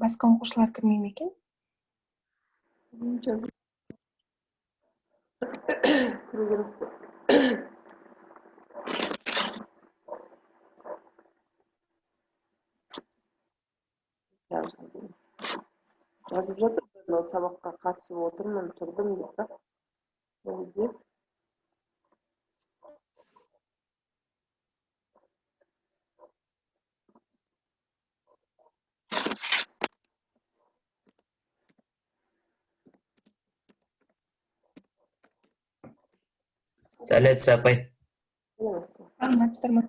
Басқа оқушылар кірмей ме екен? Жазып кіру керек. Жазып жатыр, сабаққа қатысып отырмын, тұрдым деп. Сәлет апай. Саламатсыздар ма?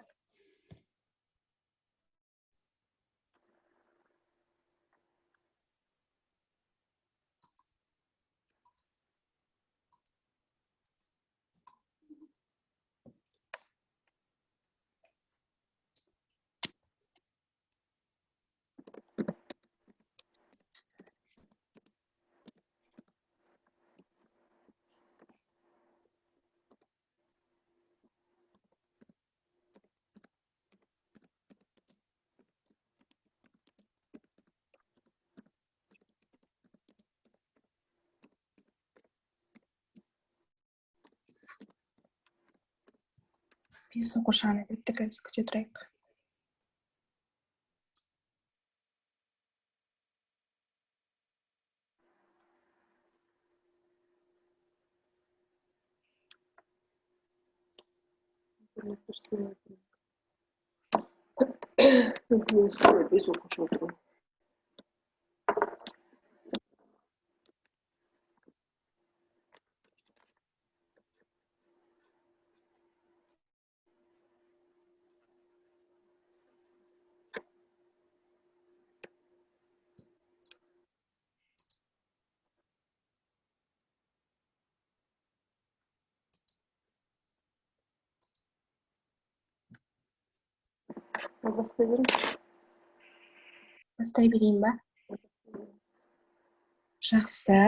Biz оқушыны біттік, күте тұрайық. Biz okuş oturum. Бастай берейін ба? Жақсы.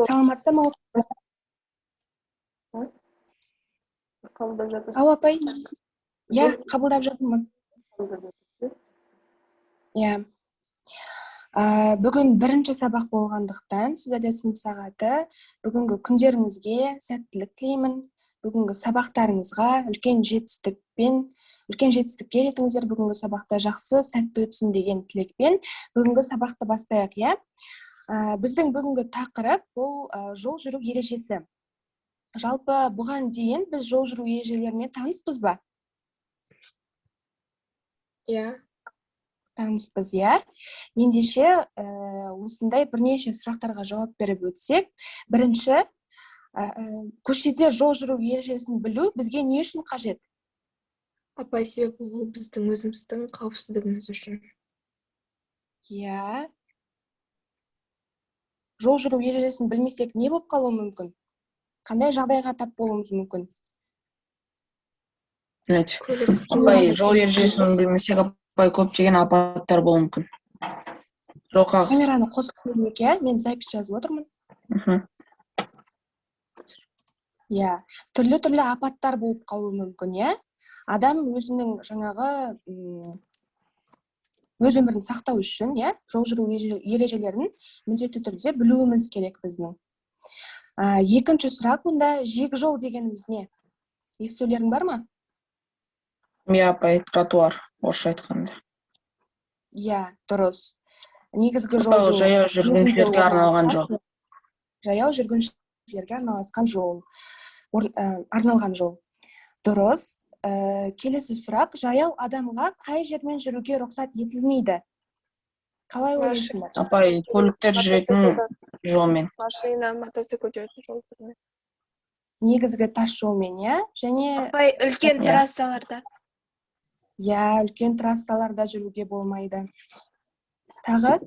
Саламатсыздар ма? Қабылдап жатырсыз? Ау апай, иә, қабылдап жатырмын. Иә. Бүгін бірінші сабақ болғандықтан сіздерде сынып сағаты. Бүгінгі күндеріңізге сәттілік тілеймін. Бүгінгі сабақтарыңызға үлкен жетістікке жетіңіздер. Бүгінгі сабақта жақсы, сәтті өтсін деген тілекпен бүгінгі сабақты бастайық, иә? Біздің бүгінгі тақырып бұл жол жүру ережесі. Жалпы бұған дейін біз жол жүру ережелерімен таныспыз ба? Иә. Таныспыз, иә. Ендеше осындай бірнеше сұрақтарға жауап беріп өтсек. Бірінші, көшеде жол жүру ережесін білу бізге не үшін қажет? Апай, себебі ол біздің өзіміздің қауіпсіздігіміз үшін. Иә. Жол жүру ережесін білмесек не болып қалуы мүмкін? Қандай жағдайға тап болуымыз мүмкін? Апай, жол ережесін білмесек, апай, көптеген апаттар болуы мүмкін. Камераны қосып көрмек, иә? Мен запись жазып отырмын. Иә, түрлі апаттар болып қалуы мүмкін, иә? Адам өзінің өз өмірін сақтау үшін, иә, жол жүру ережелерін міндетті түрде білуіміз керек біздің. Екінші сұрақ, онда жиек жол дегеніміз не? Естулерің бар ма? Иә, апай, тротуар, орысша айтқанда. Иә, дұрыс. Негізгі жол жаяу жүргіншілерге арналған жол. Жаяу жүргіншілерге арналған жол. Дұрыс. Келесі сұрақ, жаяу адамға қай жермен жүруге рұқсат етілмейді? Қалай ойлайсыңдар? Апай, көліктер жүретін жолмен. Машина, мотоцикл жүретін жол бермейді. Негізгі тас жолмен, иә? Және Апай, үлкен трассаларда. Иә, үлкен трассаларда жүруге болмайды. Тағы?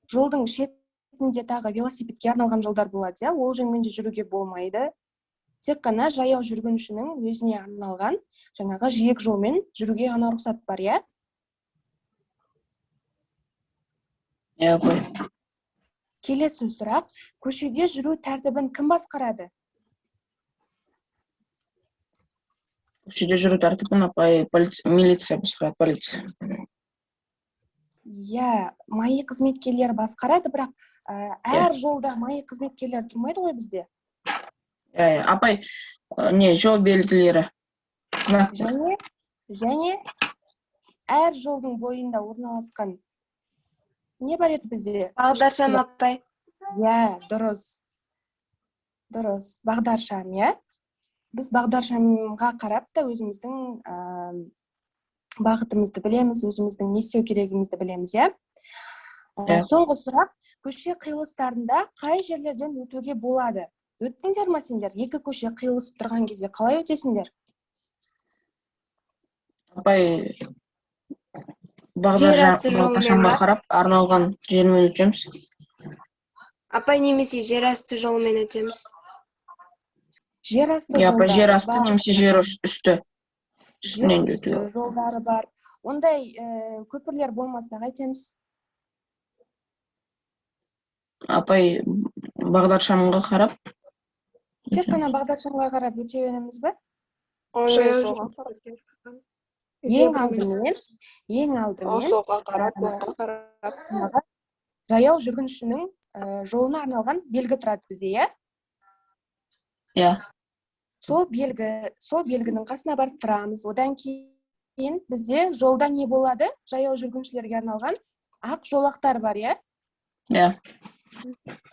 Жолдың шетінде тағы велосипедке арналған жолдар болады, иә? Ол жөнмен де жүруге болмайды. Тек қана жаяу жүргіншінің өзіне арналған жаңағы жиек жолмен жүруге ғана рұқсат бар, иә? Иә, апай. Келесі сұрақ, көшеде жүру тәртібін кім басқарады? Көшеде жүру тәртібін апай милиция басқарады, полиция. Иә, маи қызметкерлері басқарады, бірақ әр жолда маи қызметкерлері тұрмайды ғой бізде. Апай, не, жол белгілері. Знак. Және әр жолдың бойында орналасқан не бар еді бізде? Бағдаршам апай. Иә, дұрыс. Бағдаршам, иә. Біз бағдаршамға қарап та өзіміздің бағытымызды білеміз, өзіміздің не істеу керегімізді білеміз, иә. Соңғы сұрақ, көше қиылыстарында қай жерлерден өтуге болады? Өттіңдер ма сендер? Екі көше қиылысып тұрған кезде қалай өтесіңдер? Апай, бағдаршамға қарап, арналған жермен өтеміз. Апай, немесе жер асты жолымен өтеміз. Жер асты жолдары жер асты немесе жер үсті. Жер үсті жолдары бар. Ондай көпірлер болмаса қайтеміз? Апай, бағдаршамға қарап. Тек қана бағдаршамға қарап өте береміз бе? Ең алдымен жаяу жүргіншінің жолына арналған белгі тұрады бізде, иә? Иә. Сол белгінің қасына барып тұрамыз. Одан кейін бізде жолда не болады? Жаяу жүргіншілерге арналған ақ жолақтар бар, иә? Иә.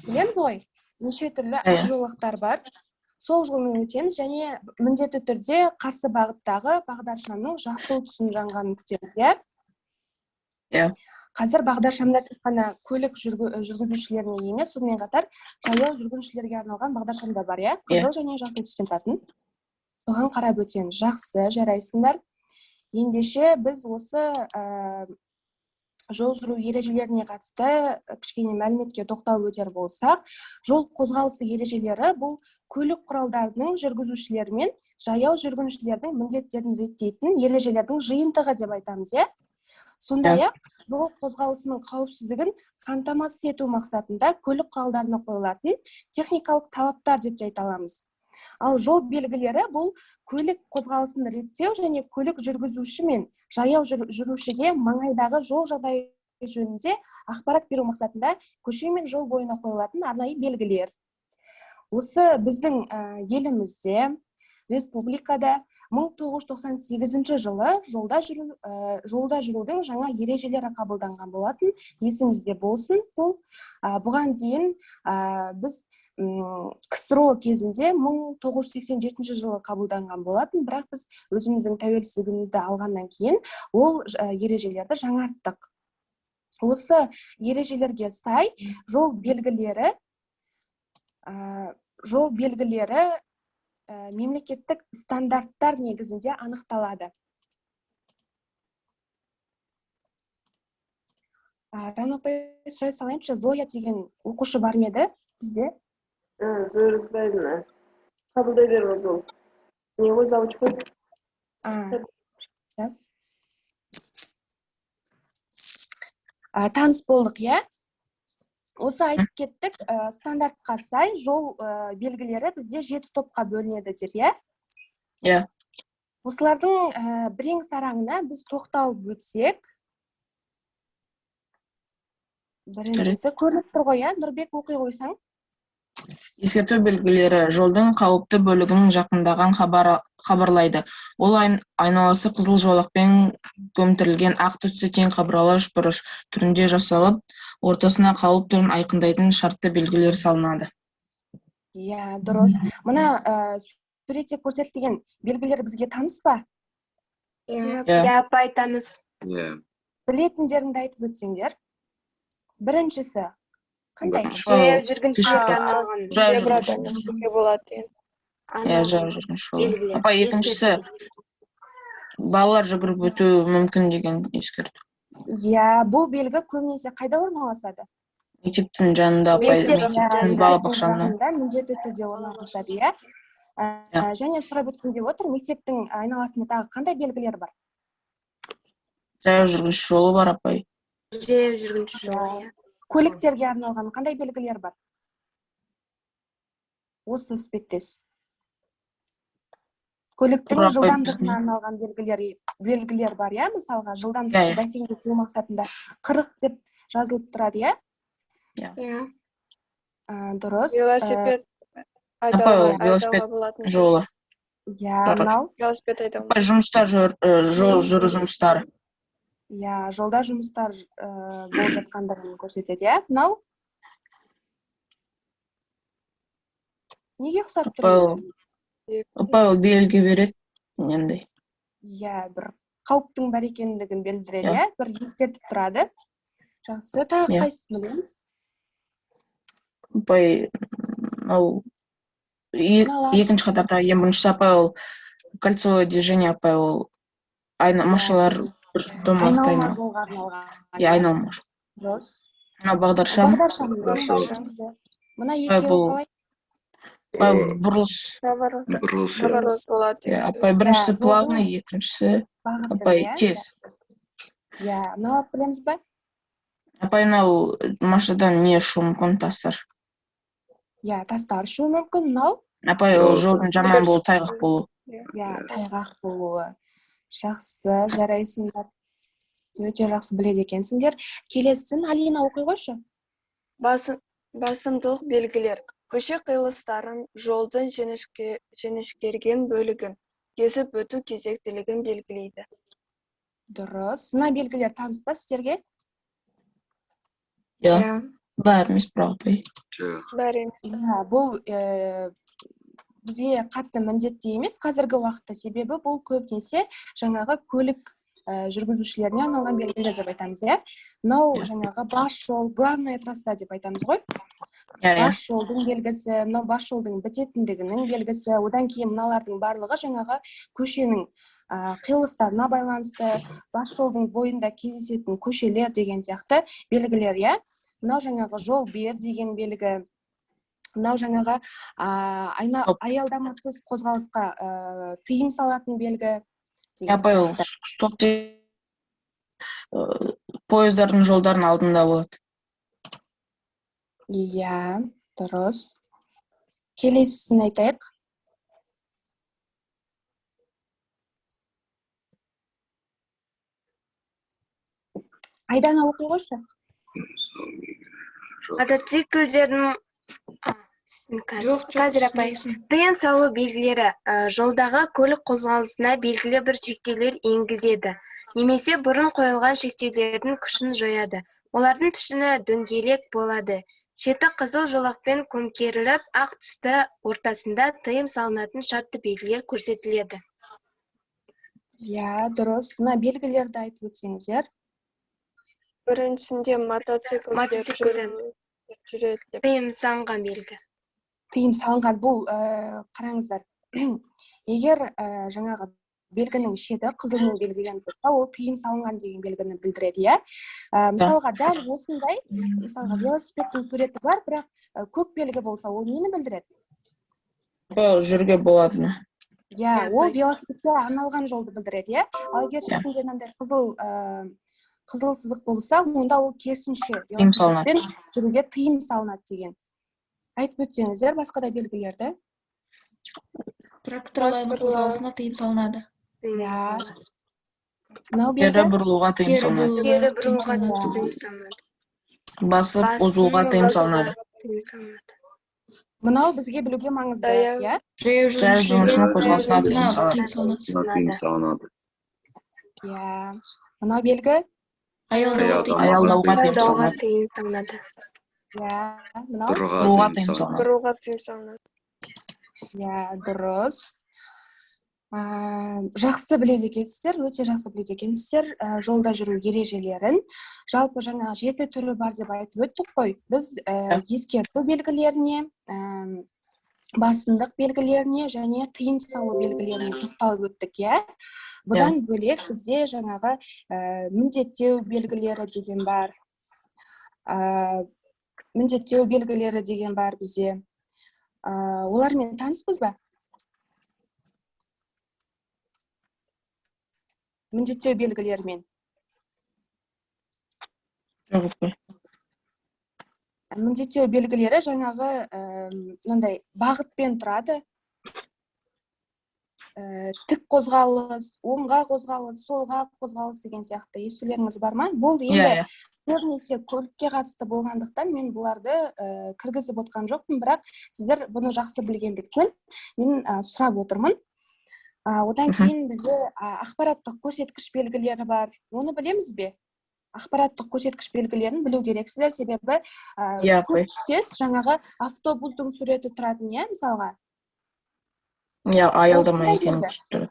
Білеміз ғой? Неше түрлі ақ жолақтар бар. Сол жолмен өтеміз және міндетті түрде қарсы бағыттағы бағдаршамның жасыл түсін жанғанын күтеміз, иә? Иә. Қазір бағдаршамда тек қана көлік жүргізушілеріне емес, сонымен қатар жаяу жүргіншілерге арналған бағдаршамда бар, иә? Қызыл және жасыл түстен тұратын. Соған қарап өтеміз. Жақсы, жарайсыңдар. Ендеше біз осы жол жүру ережелеріне қатысты кішкене мәліметке тоқталып өтер болсақ, жол қозғалысы ережелері бұл көлік құралдарының жүргізушілері мен жаяу жүргіншілердің міндеттерін реттейтін ережелердің жиынтығы деп айтамыз, иә? Сондай-ақ жол қозғалысының қауіпсіздігін қамтамасыз ету мақсатында көлік құралдарына қойылатын техникалық талаптар деп айта аламыз. Ал жол белгілері бұл көлік қозғалысын реттеу және көлік жүргізуші мен жаяу жүрушіге маңайдағы жол жағдайы жөнінде ақпарат беру мақсатында көше мен жол бойына қойылатын арнайы белгілер. Осы біздің елімізде, республикада 1998 жылы жолда жүрудің жаңа ережелері қабылданған болатын. Есіңізде болсын, бұған дейін біз КСРО кезінде 1987 жылы қабылданған болатын, бірақ біз өзіміздің тәуелсіздігімізді алғаннан кейін ол ережелерді жаңарттық. Осы ережелерге сай жол белгілері мемлекеттік стандарттар негізінде анықталады. Рана апай, сұрай салайыншы, Зоя деген оқушы бар ма еді бізде? Зоя қабылдай беріңіз ол. Не ғой, завуч қой? Таныс болдық, иә? Осы айтып кеттік, стандартқа сай жол белгілері бізде 7 топқа бөлінеді деп, иә? Иә. Осылардың бірең сараңына біз тоқталып өтсек, біріншісі көрініп тұр ғой, иә? Нұрбек, оқи қойсаң? Ескерту белгілері жолдың қауіпті бөлігінің жақындаған хабарлайды. Ол айналасы қызыл жолақпен көмтірілген ақ түсті тең қабырғалы үшбұрыш түрінде жасалып, ортасына қауіп түрін айқындайтын шартты белгілер салынады. Иә, дұрыс. Мына суретте көрсетілген белгілер бізге таныс па? Иә, апай, таныс. Білетіндеріңді айтып өтсеңдер. Біріншісі қандай? Жаяу жүргіншілерге арналған. Жаяу жүргінші. Апай, екіншісі балалар жүгіріп өтуі мүмкін деген ескерту. Иә, бұл белгі көбінесе қайда орналасады? Мектептің жанында, апай, мектептің балабақшасында. Міндетті түрде орналасады, иә? Және сұрап өткенде отыр, мектептің айналасында тағы қандай белгілер бар? Жаяу жүргінші жолы бар, апай. Жаяу жүргінші жолы, иә. Көліктерге арналған қандай белгілер бар? Осы іспеттес. Көліктің Тура апай жылдамдығына арналған белгілер бар, иә? Мысалға, жылдамдықты иә. бәсеңдету мақсатында 40 деп жазылып тұрады, иә? Иә. Дұрыс. Велосипед Апай, ол айдауға велосипед болатын. жолы. Иә, мынау. Велосипед айдау. Апай, жұмыстар жол жүру жұмыстары. Иә, жолда жұмыстар болып жатқандығын көрсетеді, иә? Мынау? Неге ұқсап тұр Апай, өзі? апай, ол белгі береді. Нендей. Иә, бір қауіптің бар екендігін білдіреді, Иә. иә? Бір ескертіп тұрады. Жақсы, тағы Иә. қайсысын білеміз? Апай, ол екінші қатардағы ең біріншісі апай, ол кольцевое движение, апай, ол машиналар бір домалақты Айналма айналады. жолға арналған. Иә, айналма. Дұрыс. Мына бағдаршам. Бағдаршам. Мына Апай, екеуі бұл қалай? апай, бұрылыс. Поворот болады. Иә, апай, біріншісі Иә, плавный, екіншісі бағыты, апай, иә? тез. Иә, мынау білеміз бе? Апай, мынау машинадан не ұшуы мүмкін, тастар. Иә, тастар ұшуы мүмкін. Мынау? Апай, ол жолдың жаман болу, тайғақ болу. Иә, тайғақ болуы. Жақсы, жарайсыңдар. Өте жақсы біледі екенсіңдер. Келесін Алина оқи қойшы. Басымдылық белгілер. Көше қиылыстарын, жолдың жіңішкерген бөлігін, кесіп өту кезектілігін белгілейді. Дұрыс. Мына белгілер таныс па сіздерге? Иә, бәрі емес бірақ апай. Бәрі Иә, бұл бізге қатты міндетті емес қазіргі уақытта, себебі бұл көбінесе жаңағы көлік жүргізушілеріне арналған белгілер деп айтамыз, иә? Мынау жаңағы бас жол, главная трасса деп айтамыз ғой? Бас жолдың белгісі, мынау бас жолдың бітетіндігінің белгісі, одан кейін мыналардың барлығы жаңағы көшенің қиылыстарына байланысты, бас жолдың бойында кездесетін көшелер деген сияқты белгілер, иә? Мынау жаңағы жол бер деген белгі, мынау жаңағы аялдамасыз қозғалысқа тыйым салатын белгі. Апай, ол стоп поездардың жолдардың алдында болады. Иә, дұрыс. Келесісін айтайық. Айдана оқи қойшы. Мотоциклдердің қазір апай тыйым салу белгілері жолдағы көлік қозғалысына белгілі бір шектеулер енгізеді, немесе бұрын қойылған шектеулердің күшін жояды. Олардың пішіні дөңгелек болады. Шеті қызыл жолақпен көмкеріліп, ақ түсті ортасында тыйым салынатын шартты белгілер көрсетіледі. Иә, дұрыс. Мына белгілерді айтып өтсеңіздер. Біріншісінде мотоциклдер жүреді. Тыйым салынған белгі. Тыйым салынған бұл, қараңыздар. Егер жаңағы белгінің шеті қызылмен белгіленіп тұрса, ол тыйым салынған деген белгіні білдіреді, иә? Мысалға, дәл осындай, мысалға, велосипедтің суреті бар, бірақ көк белгі болса, ол нені білдіреді? Жүрге болады. Иә, ол велосипедке арналған жолды білдіреді, иә? Ал егер шетінде мынандай қызыл сызық болса, онда ол керісінше велосипедпен жүруге тыйым салынады деген. Айтып өтсеңіздер, басқа да белгілерді. Тракторлардың қозғалысына тыйым салынады. Иә. Мынау Кері белгі? бұрылуға тыйым салынады. Кері бұрылуға тыйым салынады. Басып озуға тыйым салынады. Мынау бізге білуге маңызды, иә? Жаяу жүргіншінің қозғалысына тыйым салынады. Иә. Мынау белгі? Аялдауға тыйым салынады. Иә. Мынау? Бұруға тыйым салынады. Бұруға тыйым салынады. Иә, дұрыс. Жақсы біледі екенсіздер, өте жақсы біледі екенсіздер жолда жүру ережелерін. Жалпы жаңа 7 түрі бар деп айтып өттік қой. Біз ескерту белгілеріне, басымдық белгілеріне және тыйым салу белгілеріне тоқталып өттік, иә? Бұдан бөлек бізде жаңағы міндеттеу белгілері деген бар. Міндеттеу белгілері деген бар бізде. Олармен таныспыз ба? Міндеттеу белгілерімен. Міндеттеу белгілері жаңағы мынандай бағытпен тұрады. тік қозғалыс, оңға қозғалыс, солға қозғалыс деген сияқты естулеріңіз бар ма? Бұл Иә, енді иә. көбінесе көлікке қатысты болғандықтан мен бұларды кіргізіп отқан жоқпын, бірақ сіздер бұны жақсы білгендіктен мен сұрап отырмын. Одан кейін бізде ақпараттық көрсеткіш белгілері бар. Оны білеміз бе? Ақпараттық көрсеткіш белгілерін білу керексіздер, себебі Иә, көп түстес жаңағы автобустың суреті тұратын, иә, мысалға. Иә, аялдама қандай екенін жерде? көрсетеді.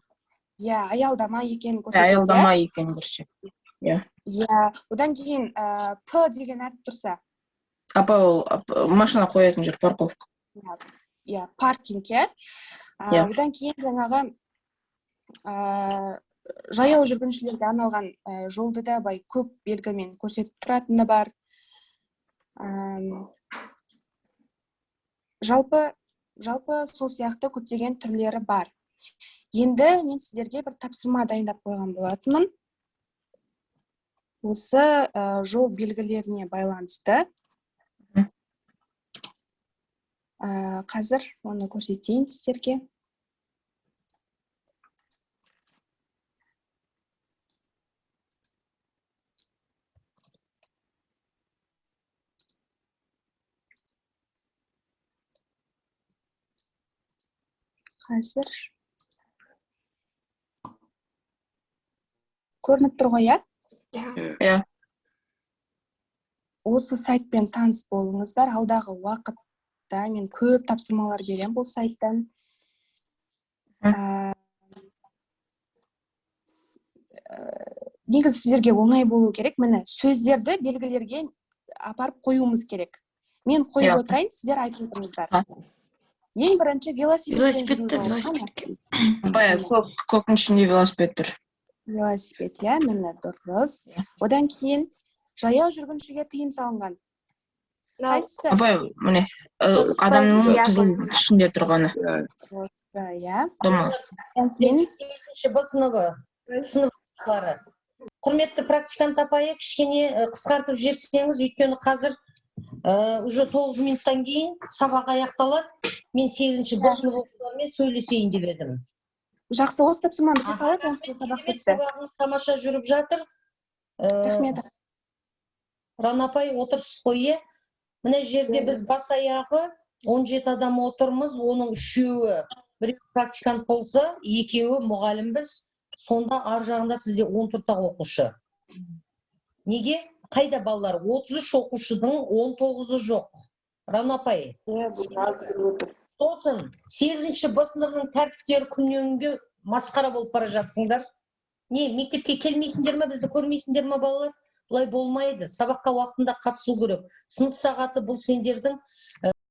Иә, аялдама екенін көрсетеді. Аялдама екенін көрсетеді. Иә. Иә, одан кейін П деген әріп тұрса, Апа, ол машина қоятын жер, парковка. иә, паркинг, иә. Иә. Одан кейін жаңағы жаяу жүргіншілерге арналған жолды да көк белгімен көрсетіп тұратыны бар. Жалпы сол сияқты көптеген түрлері бар. Енді мен сіздерге бір тапсырма дайындап қойған болатынмын. Осы жол белгілеріне байланысты. Қазір оны көрсетейін сіздерге. Қазір көрініп тұр ғой, иә? Иә. Осы сайтпен таныс болыңыздар. Алдағы уақытта мен көп тапсырмалар берем бұл сайттан. Негізі сіздерге оңай болу керек. Міне сөздерді белгілерге апарып қоюымыз керек. Мен қойып отырайын, сіздер айтып отырыңыздар. Ең бірінші Велосипедке. Бая көктің ішінде велосипед тұр. Велосипед, иә, міне дұрыс. Одан кейін жаяу жүргіншіге тыйым салынған. Қайсысы? Апа, міне адамның қызыл ішінде тұрғаны. Иә. Сыныптары. Құрметті практикант апайы, кішкене қысқартып жіберсеңіз, өйткені қазір уже 9 минуттан кейін сабақ аяқталады. Мен 8-ші Б сынып оқушылармен сөйлесейін деп едім. Жақсы, осы тапсырманы біте салайық, онсыз сабақ бітті. Сабағымыз тамаша жүріп жатыр. Рахмет. Рана апай, отырсыз қой, мына жерде біз бас аяғы 17 адам отырмыз, оның 3-еуі бір практикант болса, 2-еуі мұғалімбіз. Сонда ар жағында сізде 14 оқушы. Неге? Қайда балалар? 33 оқушының 19-ы жоқ. Рана апай. Сосын 8-ші Б сыныбының тәртіптері күннен масқара болып бара жатсыңдар. Не, мектепке келмейсіңдер ме, бізді көрмейсіңдер ме балалар? Бұлай болмайды. Сабаққа уақытында қатысу керек. Сынып сағаты бұл сендердің